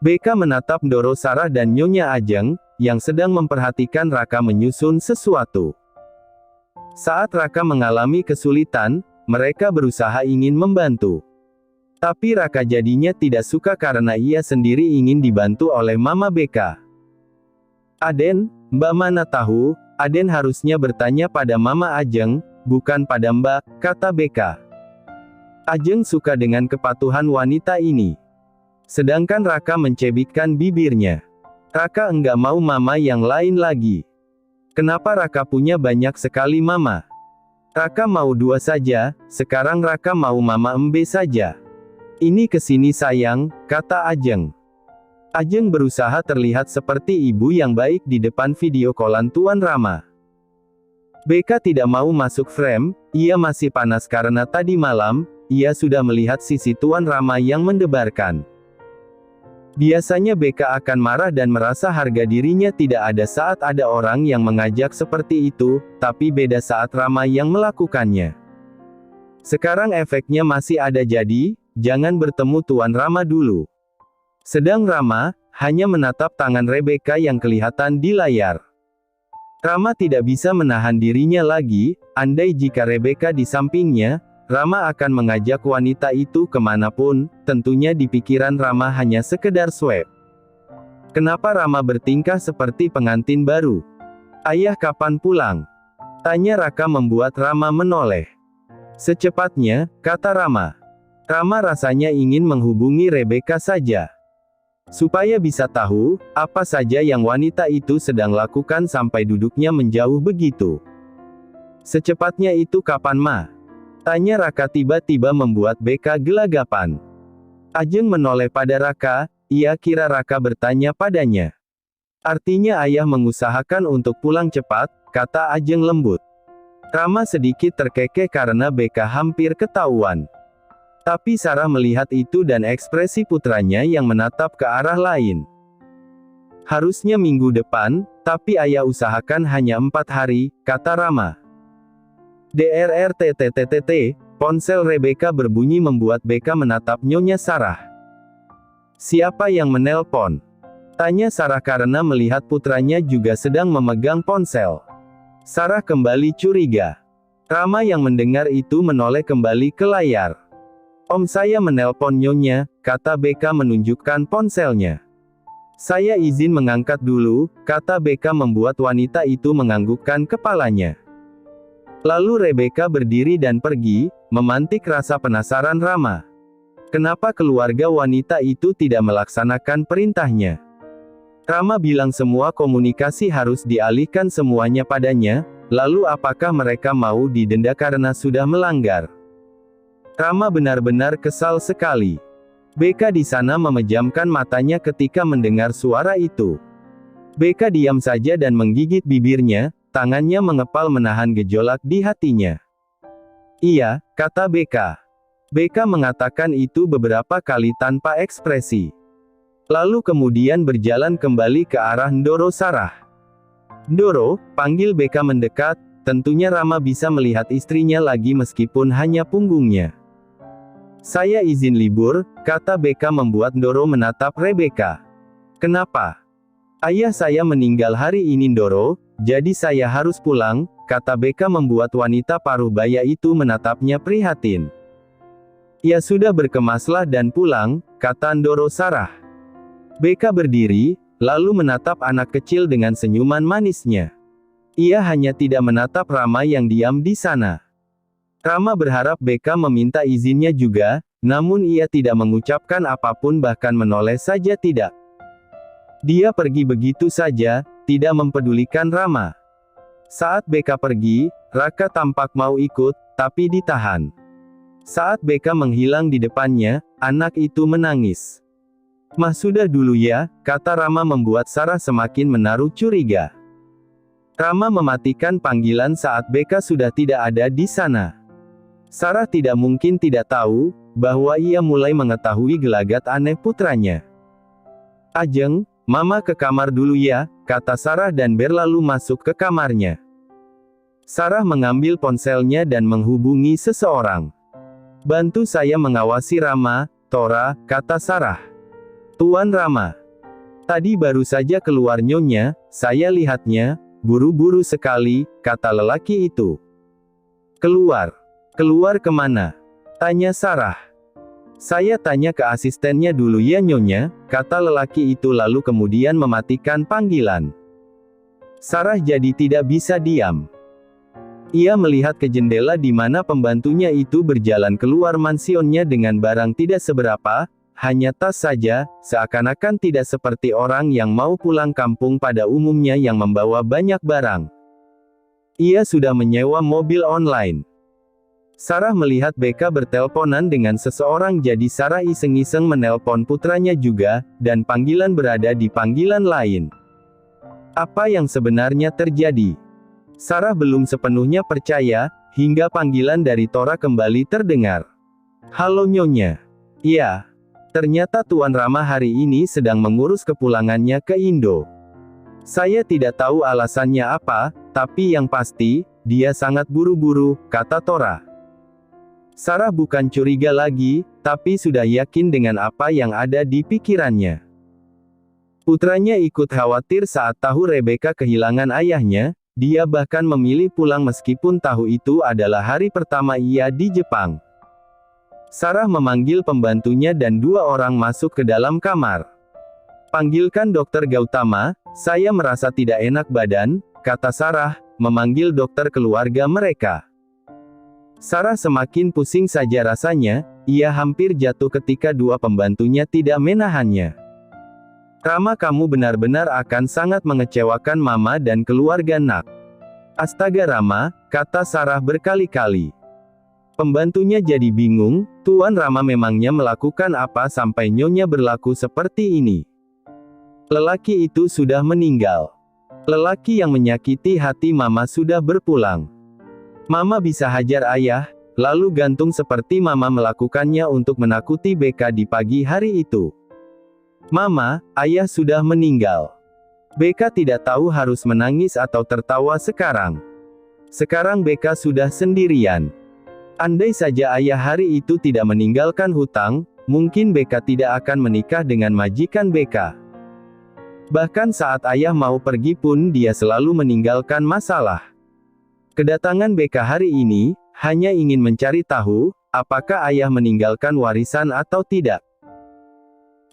BK menatap Ndoro Sarah dan Nyonya Ajeng, yang sedang memperhatikan Raka menyusun sesuatu. Saat Raka mengalami kesulitan, mereka berusaha ingin membantu. Tapi Raka jadinya tidak suka karena ia sendiri ingin dibantu oleh Mama BK. Aden, Mbak mana tahu, Aden harusnya bertanya pada Mama Ajeng, bukan pada Mbak, kata BK. Ajeng suka dengan kepatuhan wanita ini. Sedangkan Raka mencebitkan bibirnya. Raka enggak mau mama yang lain lagi. Kenapa Raka punya banyak sekali mama? Raka mau 2 saja, sekarang Raka mau Mama Embe saja. Ini kesini sayang, kata Ajeng. Ajeng berusaha terlihat seperti ibu yang baik di depan video callan Tuan Rama. BK tidak mau masuk frame, ia masih panas karena tadi malam, ia sudah melihat sisi Tuan Rama yang mendebarkan. Biasanya BK akan marah dan merasa harga dirinya tidak ada saat ada orang yang mengajak seperti itu, tapi beda saat Rama yang melakukannya. Sekarang efeknya masih ada jadi, jangan bertemu Tuan Rama dulu. Sedang Rama, hanya menatap tangan Rebecca yang kelihatan di layar. Rama tidak bisa menahan dirinya lagi, andai jika Rebecca di sampingnya, Rama akan mengajak wanita itu kemanapun, tentunya di pikiran Rama hanya sekedar swab. Kenapa Rama bertingkah seperti pengantin baru? Ayah kapan pulang? Tanya Raka membuat Rama menoleh. Secepatnya, kata Rama. Rama rasanya ingin menghubungi Rebecca saja. Supaya bisa tahu, apa saja yang wanita itu sedang lakukan sampai duduknya menjauh begitu. Secepatnya itu kapan Ma? Tanya Raka tiba-tiba membuat BK gelagapan. Ajeng menoleh pada Raka, ia kira Raka bertanya padanya. Artinya ayah mengusahakan untuk pulang cepat, kata Ajeng lembut. Rama sedikit terkekeh karena BK hampir ketahuan. Tapi Sarah melihat itu dan ekspresi putranya yang menatap ke arah lain. Harusnya minggu depan, tapi ayah usahakan hanya 4 hari, kata Rama. DRRTTTTT, ponsel Rebecca berbunyi membuat BK menatap Nyonya Sarah. Siapa yang menelpon? Tanya Sarah karena melihat putranya juga sedang memegang ponsel. Sarah kembali curiga. Rama yang mendengar itu menoleh kembali ke layar. Om saya menelpon Nyonya, kata BK menunjukkan ponselnya. Saya izin mengangkat dulu, kata BK membuat wanita itu menganggukkan kepalanya. Lalu Rebecca berdiri dan pergi, memantik rasa penasaran Rama. Kenapa keluarga wanita itu tidak melaksanakan perintahnya? Rama bilang semua komunikasi harus dialihkan semuanya padanya, lalu apakah mereka mau didenda karena sudah melanggar? Rama benar-benar kesal sekali. BK di sana memejamkan matanya ketika mendengar suara itu. BK diam saja dan menggigit bibirnya, tangannya mengepal menahan gejolak di hatinya. Iya, kata BK. BK mengatakan itu beberapa kali tanpa ekspresi. Lalu kemudian berjalan kembali ke arah Ndoro Sarah. Ndoro, panggil BK mendekat, tentunya Rama bisa melihat istrinya lagi meskipun hanya punggungnya. Saya izin libur, kata BK membuat Ndoro menatap Rebecca. Kenapa? Ayah saya meninggal hari ini Ndoro, jadi saya harus pulang, kata BK membuat wanita paruh baya itu menatapnya prihatin. Ya sudah berkemaslah dan pulang, kata Ndoro Sarah. BK berdiri, lalu menatap anak kecil dengan senyuman manisnya. Ia hanya tidak menatap Rama yang diam di sana. Rama berharap BK meminta izinnya juga, namun ia tidak mengucapkan apapun bahkan menoleh saja tidak. Dia pergi begitu saja, tidak mempedulikan Rama. Saat BK pergi, Raka tampak mau ikut, tapi ditahan. Saat BK menghilang di depannya, anak itu menangis. Mah sudah dulu ya, kata Rama membuat Sarah semakin menaruh curiga. Rama mematikan panggilan saat BK sudah tidak ada di sana. Sarah tidak mungkin tidak tahu, bahwa ia mulai mengetahui gelagat aneh putranya. Ajeng, Mama ke kamar dulu ya, kata Sarah dan berlalu masuk ke kamarnya. Sarah mengambil ponselnya dan menghubungi seseorang. Bantu saya mengawasi Rama, Tora, kata Sarah. Tuan Rama. Tadi baru saja keluar Nyonya, saya lihatnya, buru-buru sekali, kata lelaki itu. Keluar? Keluar kemana? Tanya Sarah. Saya tanya ke asistennya dulu ya Nyonya, kata lelaki itu lalu kemudian mematikan panggilan. Sarah jadi tidak bisa diam. Ia melihat ke jendela di mana pembantunya itu berjalan keluar mansionnya dengan barang tidak seberapa, hanya tas saja, seakan-akan tidak seperti orang yang mau pulang kampung pada umumnya yang membawa banyak barang. Ia sudah menyewa mobil online. Sarah melihat BK bertelponan dengan seseorang jadi Sarah iseng-iseng menelpon putranya juga, dan panggilan berada di panggilan lain. Apa yang sebenarnya terjadi? Sarah belum sepenuhnya percaya, hingga panggilan dari Tora kembali terdengar. Halo Nyonya. Iya. Ternyata Tuan Rama hari ini sedang mengurus kepulangannya ke Indo. Saya tidak tahu alasannya apa, tapi yang pasti, dia sangat buru-buru, kata Tora. Sarah bukan curiga lagi, tapi sudah yakin dengan apa yang ada di pikirannya. Putranya ikut khawatir saat tahu Rebecca kehilangan ayahnya, dia bahkan memilih pulang meskipun tahu itu adalah hari pertama ia di Jepang. Sarah memanggil pembantunya dan dua orang masuk ke dalam kamar. Panggilkan Dokter Gautama, saya merasa tidak enak badan, kata Sarah, memanggil dokter keluarga mereka. Sarah semakin pusing saja rasanya, ia hampir jatuh ketika dua pembantunya tidak menahannya. Rama kamu benar-benar akan sangat mengecewakan Mama dan keluarga nak. Astaga Rama, kata Sarah berkali-kali. Pembantunya jadi bingung, Tuan Rama memangnya melakukan apa sampai Nyonya berlaku seperti ini. Lelaki itu sudah meninggal. Lelaki yang menyakiti hati Mama sudah berpulang. Mama bisa hajar ayah, lalu gantung seperti Mama melakukannya untuk menakuti BK di pagi hari itu. Mama, ayah sudah meninggal. BK tidak tahu harus menangis atau tertawa sekarang. Sekarang BK sudah sendirian. Andai saja ayah hari itu tidak meninggalkan hutang, mungkin BK tidak akan menikah dengan majikan BK. Bahkan saat ayah mau pergi pun dia selalu meninggalkan masalah. Kedatangan BK hari ini, hanya ingin mencari tahu, apakah ayah meninggalkan warisan atau tidak.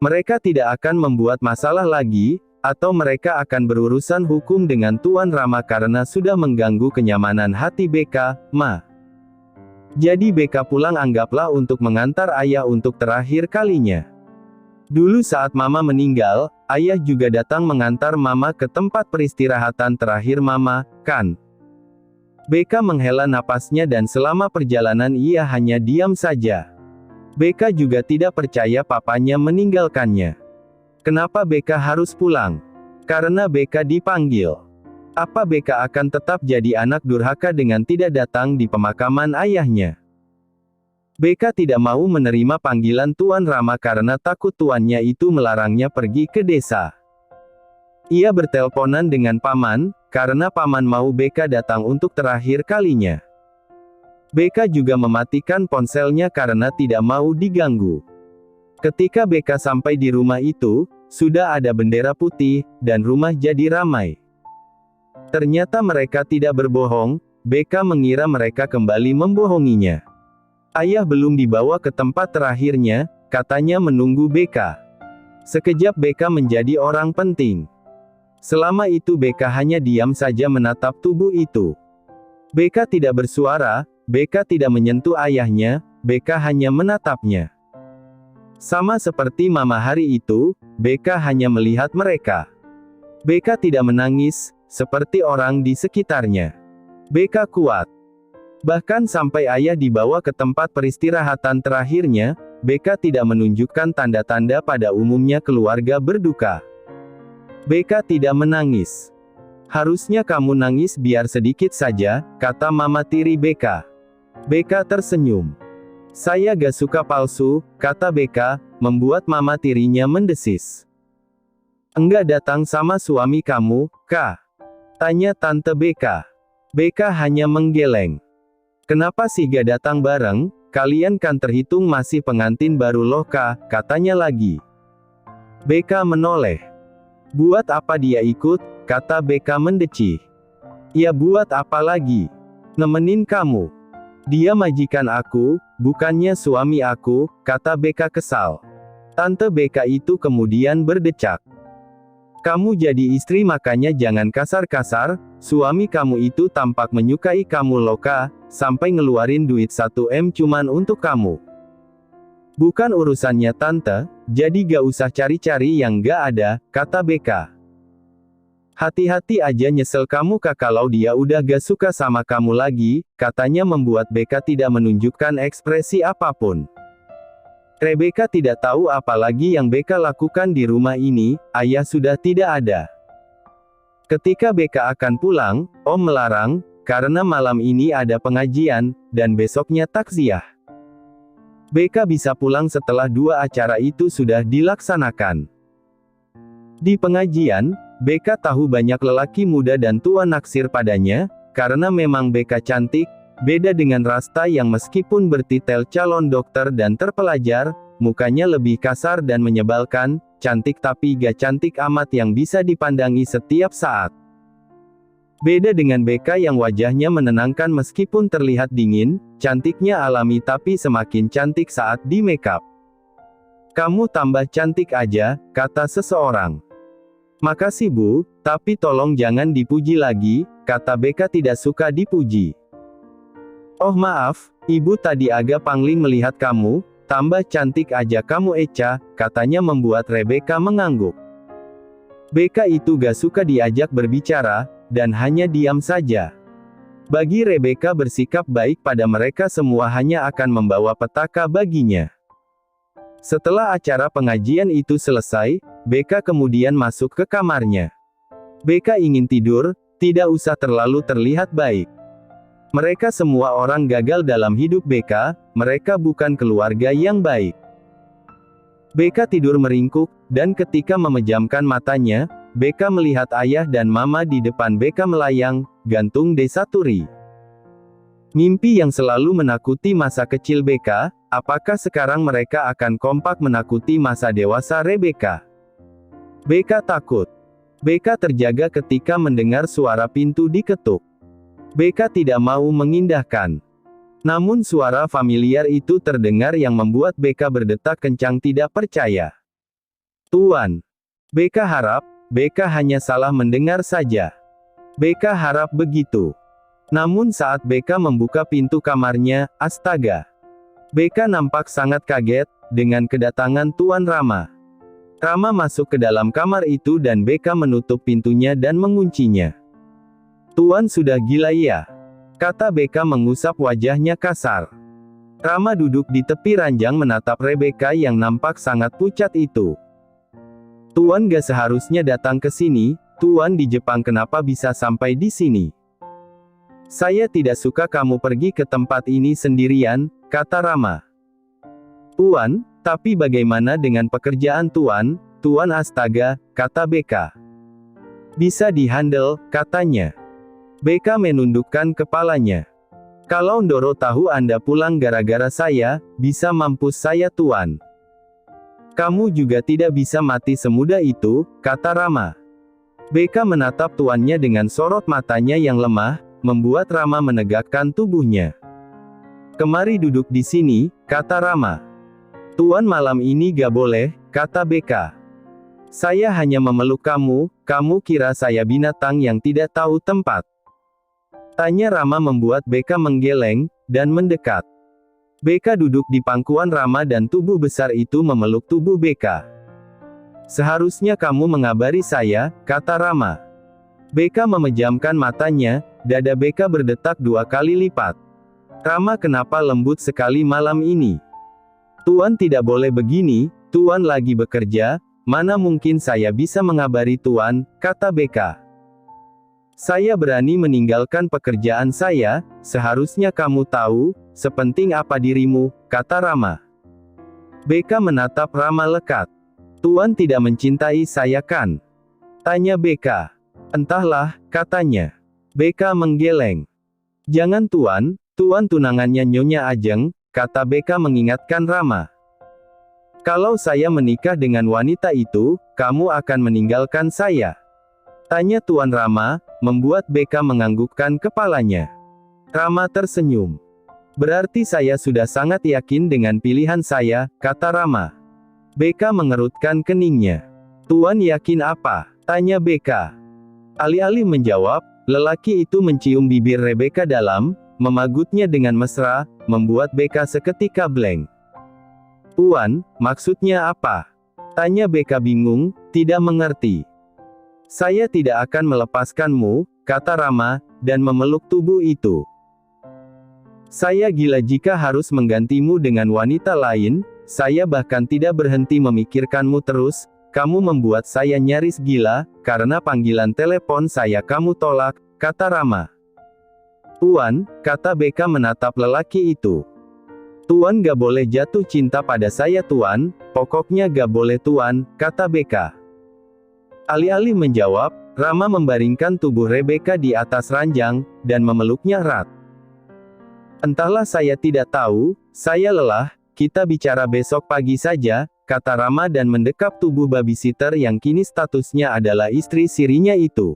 Mereka tidak akan membuat masalah lagi, atau mereka akan berurusan hukum dengan Tuan Rama karena sudah mengganggu kenyamanan hati BK, Ma. Jadi BK pulang anggaplah untuk mengantar ayah untuk terakhir kalinya. Dulu saat Mama meninggal, ayah juga datang mengantar Mama ke tempat peristirahatan terakhir Mama, kan? BK menghela napasnya dan selama perjalanan ia hanya diam saja. BK juga tidak percaya papanya meninggalkannya. Kenapa BK harus pulang? Karena BK dipanggil. Apa BK akan tetap jadi anak durhaka dengan tidak datang di pemakaman ayahnya? BK tidak mau menerima panggilan Tuan Rama karena takut tuannya itu melarangnya pergi ke desa. Ia bertelponan dengan paman, karena paman mau BK datang untuk terakhir kalinya. BK juga mematikan ponselnya karena tidak mau diganggu. Ketika BK sampai di rumah itu, sudah ada bendera putih, dan rumah jadi ramai. Ternyata mereka tidak berbohong, BK mengira mereka kembali membohonginya. Ayah belum dibawa ke tempat terakhirnya, katanya menunggu BK. Sekejap BK menjadi orang penting. Selama itu BK hanya diam saja menatap tubuh itu. BK tidak bersuara, BK tidak menyentuh ayahnya, BK hanya menatapnya. Sama seperti Mama hari itu, BK hanya melihat mereka. BK tidak menangis, seperti orang di sekitarnya. BK kuat. Bahkan sampai ayah dibawa ke tempat peristirahatan terakhirnya, BK tidak menunjukkan tanda-tanda pada umumnya keluarga berduka. BK tidak menangis. Harusnya kamu nangis biar sedikit saja, kata Mama tiri BK. BK tersenyum. Saya gak suka palsu, kata BK, membuat Mama tirinya mendesis. Enggak datang sama suami kamu, Kak? Tanya Tante BK. BK hanya menggeleng. Kenapa sih gak datang bareng? Kalian kan terhitung masih pengantin baru loh Kak, katanya lagi. BK menoleh. Buat apa dia ikut, kata BK mendecih. Ya buat apa lagi? Nemenin kamu. Dia majikan aku, bukannya suami aku, kata BK kesal. Tante BK itu kemudian berdecak. Kamu jadi istri makanya jangan kasar-kasar, suami kamu itu tampak menyukai kamu loka, sampai ngeluarin duit 1 M cuman untuk kamu. Bukan urusannya tante, jadi gak usah cari-cari yang gak ada, kata BK. Hati-hati aja nyesel kamu kalau dia udah gak suka sama kamu lagi, katanya membuat BK tidak menunjukkan ekspresi apapun. Rebecca tidak tahu apa lagi yang BK lakukan di rumah ini, ayah sudah tidak ada. Ketika BK akan pulang, Om melarang, karena malam ini ada pengajian, dan besoknya takziah. BK bisa pulang setelah 2 acara itu sudah dilaksanakan. Di pengajian, BK tahu banyak lelaki muda dan tua naksir padanya, karena memang BK cantik, beda dengan Rasta yang meskipun bertitel calon dokter dan terpelajar, mukanya lebih kasar dan menyebalkan, cantik tapi gak cantik amat yang bisa dipandangi setiap saat. Beda dengan BK yang wajahnya menenangkan meskipun terlihat dingin, cantiknya alami tapi semakin cantik saat di makeup. Kamu tambah cantik aja, kata seseorang. Makasih Bu, tapi tolong jangan dipuji lagi, kata BK tidak suka dipuji. Oh maaf, Ibu tadi agak pangling melihat kamu, tambah cantik aja kamu Eca, katanya membuat Rebecca mengangguk. BK itu gak suka diajak berbicara, dan hanya diam saja. Bagi Rebecca bersikap baik pada mereka semua hanya akan membawa petaka baginya. Setelah acara pengajian itu selesai, BK kemudian masuk ke kamarnya. BK ingin tidur, tidak usah terlalu terlihat baik. Mereka semua orang gagal dalam hidup BK, mereka bukan keluarga yang baik. BK tidur meringkuk, dan ketika memejamkan matanya, BK melihat ayah dan mama di depan BK melayang, gantung Desa Turi. Mimpi yang selalu menakuti masa kecil BK, apakah sekarang mereka akan kompak menakuti masa dewasa Rebecca? BK takut. BK terjaga ketika mendengar suara pintu diketuk. BK tidak mau mengindahkan. Namun suara familiar itu terdengar yang membuat BK berdetak kencang tidak percaya. Tuan. BK harap, BK hanya salah mendengar saja. BK harap begitu. Namun saat BK membuka pintu kamarnya, astaga. BK nampak sangat kaget, dengan kedatangan Tuan Rama. Rama masuk ke dalam kamar itu dan BK menutup pintunya dan menguncinya. Tuan sudah gila ya? Kata BK mengusap wajahnya kasar. Rama duduk di tepi ranjang menatap Rebecca yang nampak sangat pucat itu. Tuan gak seharusnya datang ke sini, Tuan di Jepang kenapa bisa sampai di sini? Saya tidak suka kamu pergi ke tempat ini sendirian, kata Rama. Tuan, tapi bagaimana dengan pekerjaan Tuan? Tuan astaga, kata BK. Bisa dihandle, katanya. BK menundukkan kepalanya. Kalau Ndoro tahu Anda pulang gara-gara saya, bisa mampus saya Tuan. Kamu juga tidak bisa mati semudah itu, kata Rama. BK menatap tuannya dengan sorot matanya yang lemah, membuat Rama menegakkan tubuhnya. Kemari duduk di sini, kata Rama. Tuan malam ini gak boleh, kata BK. Saya hanya memeluk kamu, kamu kira saya binatang yang tidak tahu tempat? Tanya Rama membuat BK menggeleng, dan mendekat. BK duduk di pangkuan Rama dan tubuh besar itu memeluk tubuh BK. Seharusnya kamu mengabari saya, kata Rama. BK memejamkan matanya, dada BK berdetak 2 kali lipat. Rama kenapa lembut sekali malam ini? Tuan tidak boleh begini, Tuan lagi bekerja, mana mungkin saya bisa mengabari Tuan, kata BK. Saya berani meninggalkan pekerjaan saya, seharusnya kamu tahu, sepenting apa dirimu, kata Rama. BK menatap Rama lekat. Tuan tidak mencintai saya kan? Tanya BK. Entahlah, katanya. BK menggeleng. Jangan Tuan, Tuan tunangannya Nyonya Ajeng, kata BK mengingatkan Rama. Kalau saya menikah dengan wanita itu, kamu akan meninggalkan saya? Tanya Tuan Rama, membuat Beka menganggukkan kepalanya. Rama tersenyum. Berarti saya sudah sangat yakin dengan pilihan saya, kata Rama. Beka mengerutkan keningnya. Tuan yakin apa? Tanya Beka. Alih-alih menjawab, lelaki itu mencium bibir Rebeka dalam, memagutnya dengan mesra, membuat Beka seketika blank. Tuan, maksudnya apa? Tanya Beka bingung, tidak mengerti. Saya tidak akan melepaskanmu, kata Rama, dan memeluk tubuh itu. Saya gila jika harus menggantimu dengan wanita lain, saya bahkan tidak berhenti memikirkanmu terus, kamu membuat saya nyaris gila, karena panggilan telepon saya kamu tolak, kata Rama. Tuan, kata Beka menatap lelaki itu. Tuan gak boleh jatuh cinta pada saya Tuan, pokoknya gak boleh Tuan, kata Beka. Alih-alih menjawab, Rama membaringkan tubuh Rebeka di atas ranjang, dan memeluknya erat. Entahlah saya tidak tahu, saya lelah, kita bicara besok pagi saja, kata Rama dan mendekap tubuh babysitter yang kini statusnya adalah istri sirinya itu.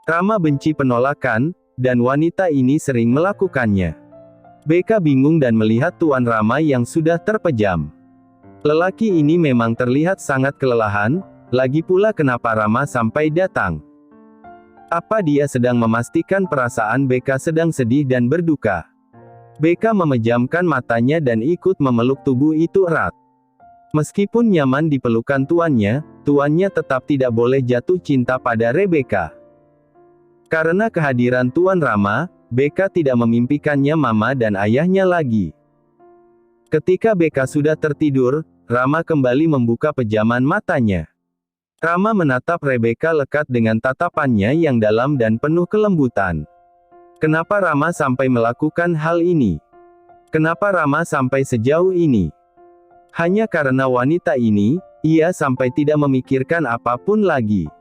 Rama benci penolakan, dan wanita ini sering melakukannya. Beka bingung dan melihat Tuan Rama yang sudah terpejam. Lelaki ini memang terlihat sangat kelelahan, lagi pula kenapa Rama sampai datang? Apa dia sedang memastikan perasaan Beka sedang sedih dan berduka? Beka memejamkan matanya dan ikut memeluk tubuh itu erat. Meskipun nyaman di pelukan tuannya tetap tidak boleh jatuh cinta pada Rebeka. Karena kehadiran Tuan Rama, Beka tidak memimpikannya mama dan ayahnya lagi. Ketika Beka sudah tertidur, Rama kembali membuka pejaman matanya. Rama menatap Rebeka lekat dengan tatapannya yang dalam dan penuh kelembutan. Kenapa Rama sampai melakukan hal ini? Kenapa Rama sampai sejauh ini? Hanya karena wanita ini, ia sampai tidak memikirkan apapun lagi.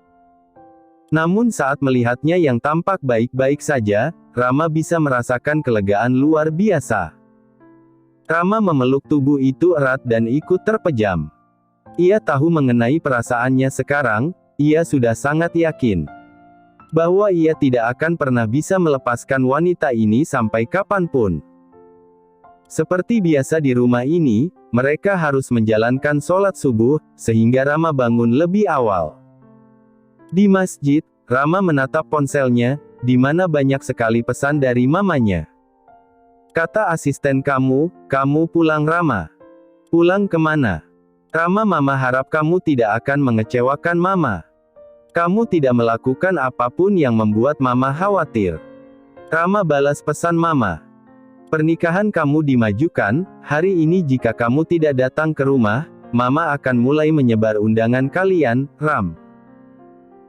Namun saat melihatnya yang tampak baik-baik saja, Rama bisa merasakan kelegaan luar biasa. Rama memeluk tubuh itu erat dan ikut terpejam. Ia tahu mengenai perasaannya sekarang, ia sudah sangat yakin bahwa ia tidak akan pernah bisa melepaskan wanita ini sampai kapanpun. Seperti biasa di rumah ini, mereka harus menjalankan sholat subuh, sehingga Rama bangun lebih awal. Di masjid, Rama menatap ponselnya, di mana banyak sekali pesan dari mamanya. Kata asisten kamu pulang Rama. Pulang kemana? Rama, mama harap kamu tidak akan mengecewakan mama. Kamu tidak melakukan apapun yang membuat mama khawatir. Rama balas pesan mama. Pernikahan kamu dimajukan, hari ini jika kamu tidak datang ke rumah, mama akan mulai menyebar undangan kalian, Ram.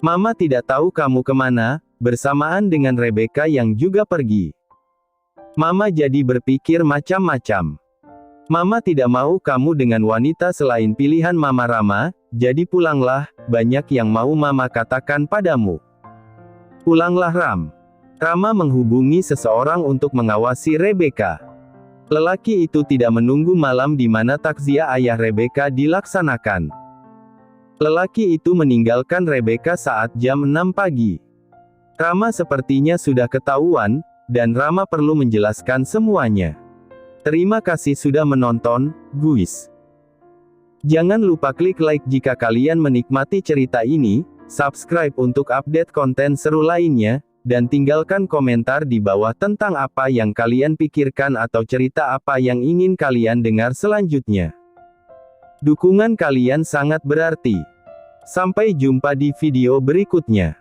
Mama tidak tahu kamu kemana, bersamaan dengan Rebeka yang juga pergi. Mama jadi berpikir macam-macam. Mama tidak mau kamu dengan wanita selain pilihan Mama Rama, jadi pulanglah, banyak yang mau Mama katakan padamu. Pulanglah Ram. Rama menghubungi seseorang untuk mengawasi Rebeka. Lelaki itu tidak menunggu malam di mana takziah ayah Rebeka dilaksanakan. Lelaki itu meninggalkan Rebeka saat jam 6 pagi. Rama sepertinya sudah ketahuan, dan Rama perlu menjelaskan semuanya. Terima kasih sudah menonton, guys. Jangan lupa klik like jika kalian menikmati cerita ini, subscribe untuk update konten seru lainnya, dan tinggalkan komentar di bawah tentang apa yang kalian pikirkan atau cerita apa yang ingin kalian dengar selanjutnya. Dukungan kalian sangat berarti. Sampai jumpa di video berikutnya.